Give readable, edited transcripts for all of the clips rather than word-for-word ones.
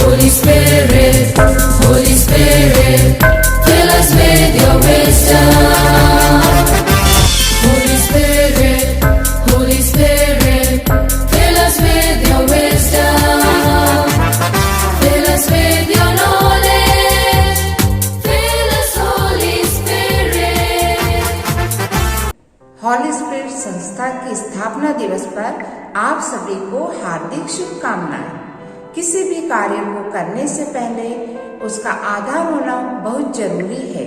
Holy Spirit, Holy Spirit, fill us with your wisdom. Holy Spirit, Holy Spirit, fill us with your wisdom. Fill us with your knowledge. Fill us, Holy Spirit. Holly spirit संस्था की स्थापना दिवस पर आप सभी को हार्दिक शुभकामनाएं। किसी भी कार्य को करने से पहले उसका आधार होना बहुत जरूरी है।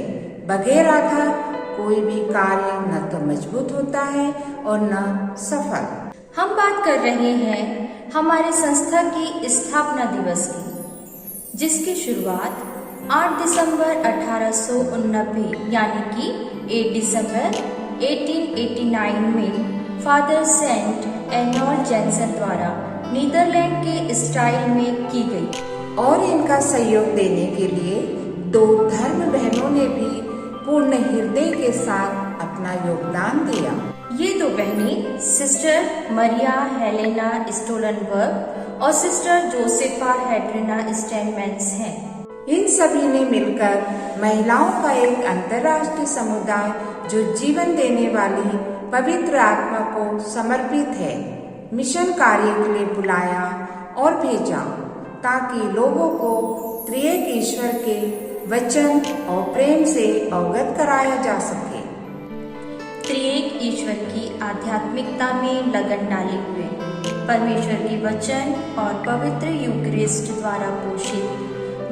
बगैर आधार कोई भी कार्य न तो मजबूत होता है और न सफल। हम बात कर रहे हैं हमारे संस्था की स्थापना दिवस की, जिसकी शुरुआत 8 दिसंबर 1889 यानी कि 8 दिसंबर 1889 में फादर सेंट एर्नोल्ड जेन्सेन द्वारा नीदरलैंड के स्टाइल में की गई। और इनका सहयोग देने के लिए 2 धर्म बहनों ने भी पूर्ण हृदय के साथ अपना योगदान दिया। ये 2 बहनें सिस्टर मरिया हेलेना स्टोलनबर्ग और सिस्टर जोसेफा हेड्रिना स्टेनमेंस हैं। इन सभी ने मिलकर महिलाओं का एक अंतर्राष्ट्रीय समुदाय जो जीवन देने वाली पवित्र आत्मा को समर्पित है, मिशन कार्य के लिए बुलाया और भेजा, ताकि लोगों को त्रिएक ईश्वर के वचन और प्रेम से अवगत कराया जा सके। त्रिएक ईश्वर की आध्यात्मिकता में लगन डाले हुए परमेश्वर के वचन और पवित्र यूकरिस्ट द्वारा पोषित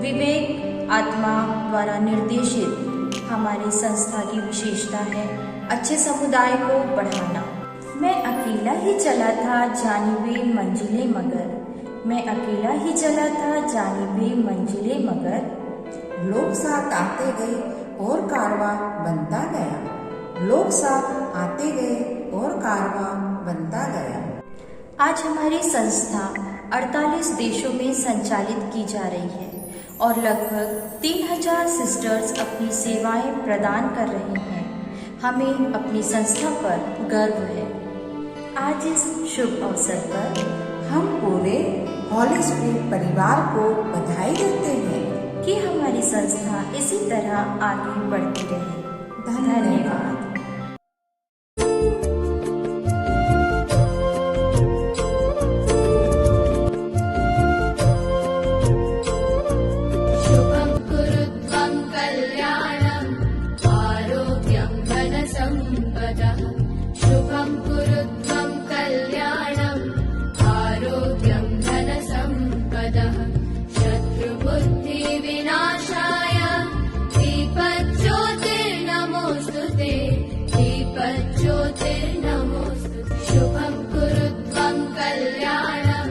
विवेक आत्मा द्वारा निर्देशित हमारी संस्था की विशेषता है अच्छे समुदाय को बढ़ाना। मैं अकेला ही चला था जानिबे मंजिले मगर, मैं अकेला ही चला था जानिबे मंजिले मगर। लोग साथ आते गए और कारवां बनता गया, लोग साथ आते गए और कारवां बनता गया। आज हमारी संस्था 48 देशों में संचालित की जा रही है और लगभग 3000 सिस्टर्स अपनी सेवाएं प्रदान कर रही हैं। हमें अपनी संस्था पर गर्व है। आज इस शुभ अवसर पर हम पूरे हॉली स्पिरिट परिवार को बधाई देते हैं कि हमारी संस्था इसी तरह आगे बढ़ती रहे। धन्यवाद। शुभं कुरुत्वं कल्याणं आरोग्यं धनसम्पदः। शुभं कुरुत्वं कल्याणं आरोग्यं धनसम्पदः। शत्रुबुद्धिविनाशाय दीपज्योतिर्नमोऽस्तुते, दीपज्योतिर्नमोऽस्तुते। शुभं कुरुत्वं कल्याणं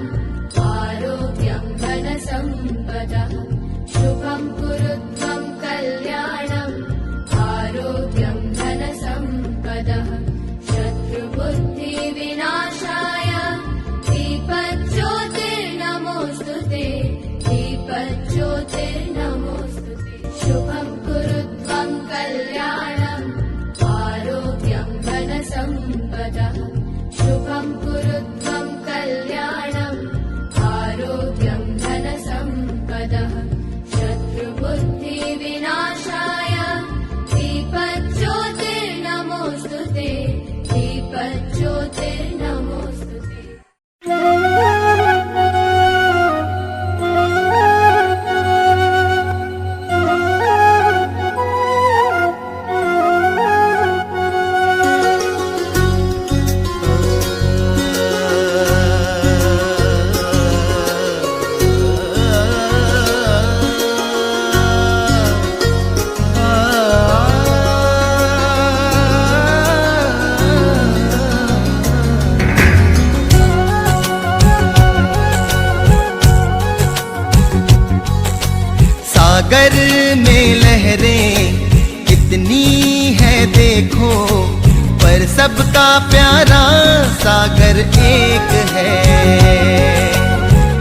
आरोग्यं धनसम्पदः। शुभं कुरुत्वं कल्याणं आरोग्यं धनसम्पदः। शत्रुबुद्धिविनाशाय दीपज्योतिर्नमोऽस्तुते, दीपज्योतिर्नमोऽस्तुते। शुभं कुरुत्वं कल्याणं आरोग्यं धनसम्पदः। शुभं कुरुत्वं कल्याणं आरोग्यं धनसम्पदः। शत्रुबुद्धिविनाशाय दीपज्योतिर्नमोऽस्तुते, दीपज्योतिर्नमोऽस्तुते। सागर में लहरें कितनी है देखो, पर सबका प्यारा सागर एक है।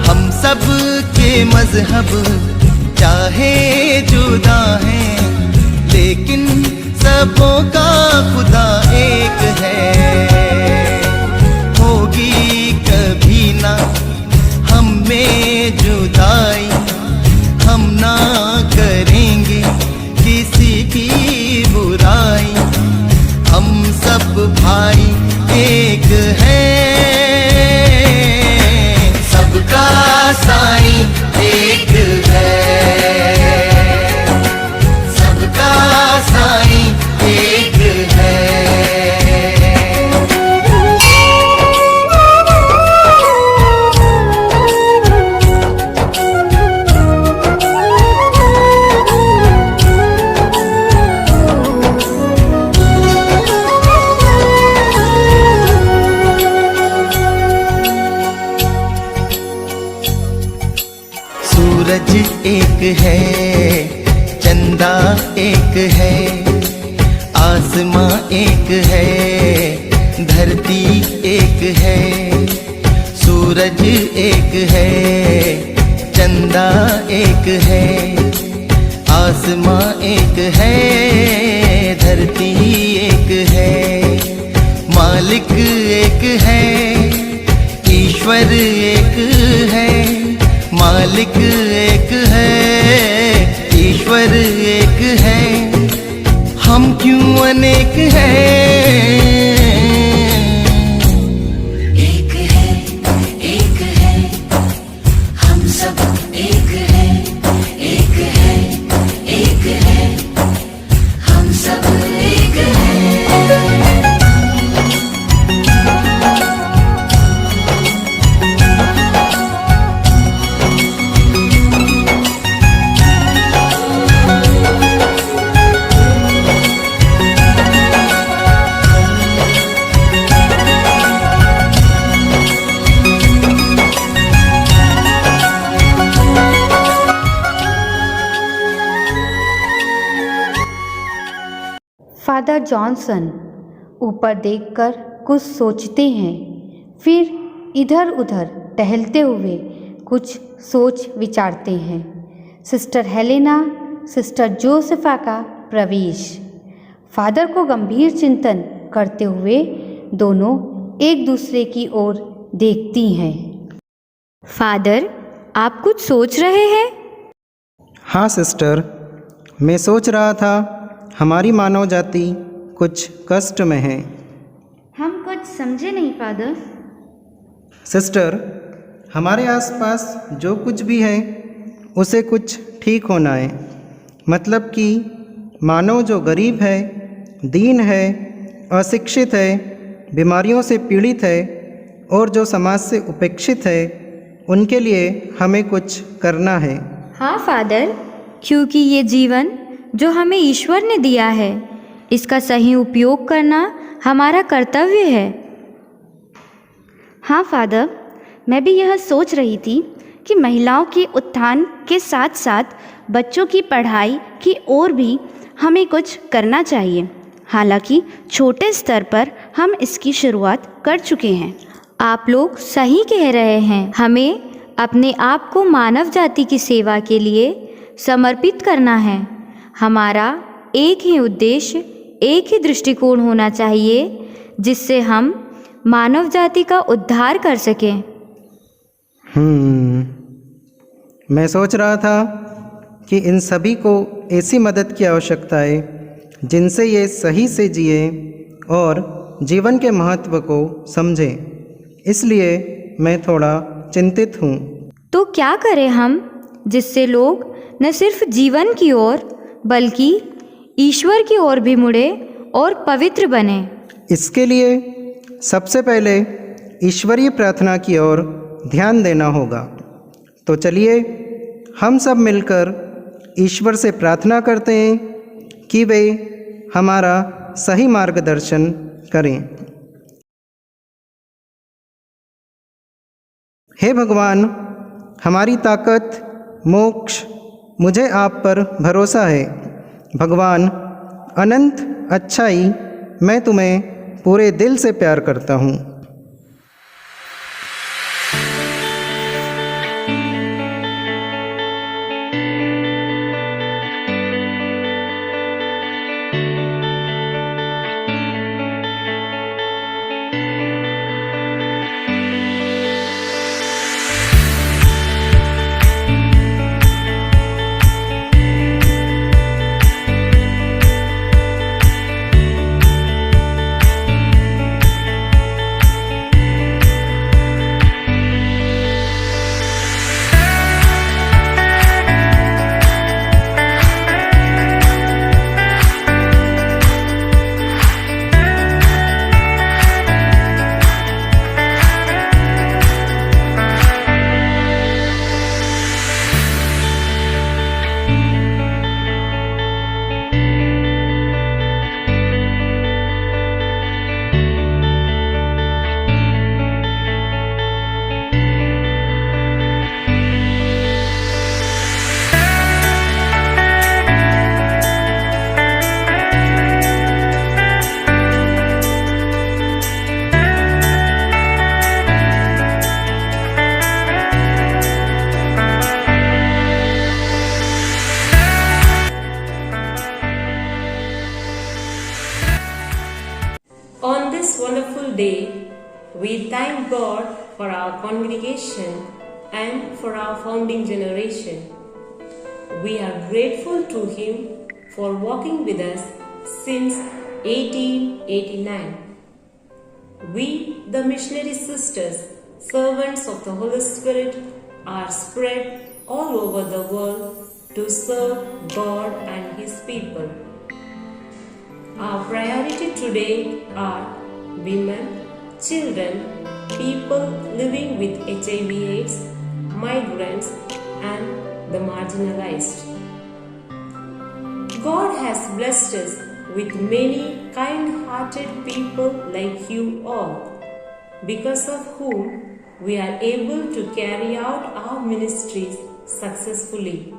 हम सब के मजहब चाहे जुदा हैं, लेकिन सबों का खुदा एक है। होगी कभी ना हम में जुदाई, सूरज एक है, चंदा एक है, आसमां एक है, धरती एक है। सूरज एक है, चंदा एक है, आसमां एक है, धरती एक है। मालिक एक है, ईश्वर एक है। मालिक एक है, ईश्वर एक है, हम क्यों अनेक हैं। एक है, हम सब एक है, एक है, एक है, हम सब एक है। फादर जॉनसन ऊपर देखकर कुछ सोचते हैं, फिर इधर उधर टहलते हुए कुछ सोच विचारते हैं। सिस्टर हेलेना, सिस्टर जोसेफा का प्रवेश। फादर को गंभीर चिंतन करते हुए दोनों एक दूसरे की ओर देखती हैं। फादर, आप कुछ सोच रहे हैं? हाँ सिस्टर, मैं सोच रहा था हमारी मानव जाति कुछ कष्ट में है। हम कुछ समझे नहीं फादर। सिस्टर, हमारे आसपास जो कुछ भी है उसे कुछ ठीक होना है। मतलब कि मानव जो गरीब है, दीन है, अशिक्षित है, बीमारियों से पीड़ित है और जो समाज से उपेक्षित है, उनके लिए हमें कुछ करना है। हाँ फादर, क्योंकि ये जीवन जो हमें ईश्वर ने दिया है, इसका सही उपयोग करना हमारा कर्तव्य है। हाँ फादर, मैं भी यह सोच रही थी कि महिलाओं के उत्थान के साथ साथ बच्चों की पढ़ाई की ओर भी हमें कुछ करना चाहिए। हालांकि छोटे स्तर पर हम इसकी शुरुआत कर चुके हैं। आप लोग सही कह रहे हैं, हमें अपने आप को मानव जाति की सेवा के लिए समर्पित करना है। हमारा एक ही उद्देश्य, एक ही दृष्टिकोण होना चाहिए, जिससे हम मानव जाति का उद्धार कर सकें। मैं सोच रहा था कि इन सभी को ऐसी मदद की आवश्यकता है जिनसे ये सही से जिए और जीवन के महत्व को समझें। इसलिए मैं थोड़ा चिंतित हूँ। तो क्या करें हम, जिससे लोग न सिर्फ जीवन की ओर बल्कि ईश्वर की ओर भी मुड़े और पवित्र बने? इसके लिए सबसे पहले ईश्वरीय प्रार्थना की ओर ध्यान देना होगा। तो चलिए हम सब मिलकर ईश्वर से प्रार्थना करते हैं कि वे हमारा सही मार्गदर्शन करें। हे भगवान, हमारी ताकत, मोक्ष, मुझे आप पर भरोसा है। भगवान अनंत अच्छाई, मैं तुम्हें पूरे दिल से प्यार करता हूँ। day, we thank God for our congregation and for our founding generation. We are grateful to Him for walking with us since 1889. We, the missionary sisters, servants of the Holy Spirit, are spread all over the world to serve God and His people. Our priority today are women, children, people living with HIV/AIDS, migrants, and the marginalized. God has blessed us with many kind-hearted people like you all, because of whom we are able to carry out our ministries successfully.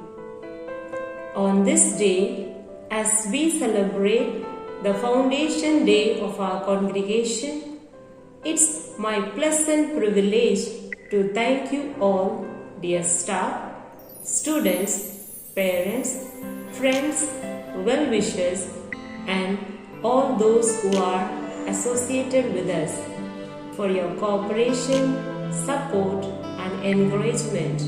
On this day, as we celebrate the foundation day of our congregation, it's my pleasant privilege to thank you all, dear staff, students, parents, friends, well-wishers, and all those who are associated with us for your cooperation, support, and encouragement.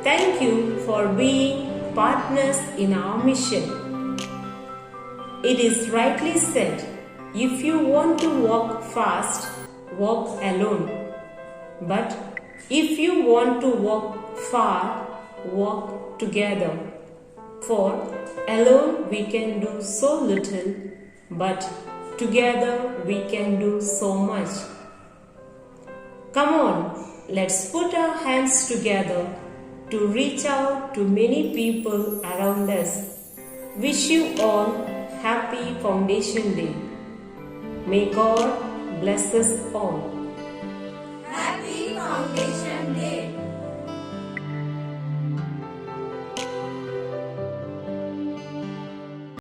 Thank you for being partners in our mission. It is rightly said, if you want to walk fast, walk alone. But if you want to walk far, walk together. For alone we can do so little, but together we can do so much. Come on, let's put our hands together to reach out to many people around us. Wish you all Happy Foundation Day. May God bless us all. Happy Foundation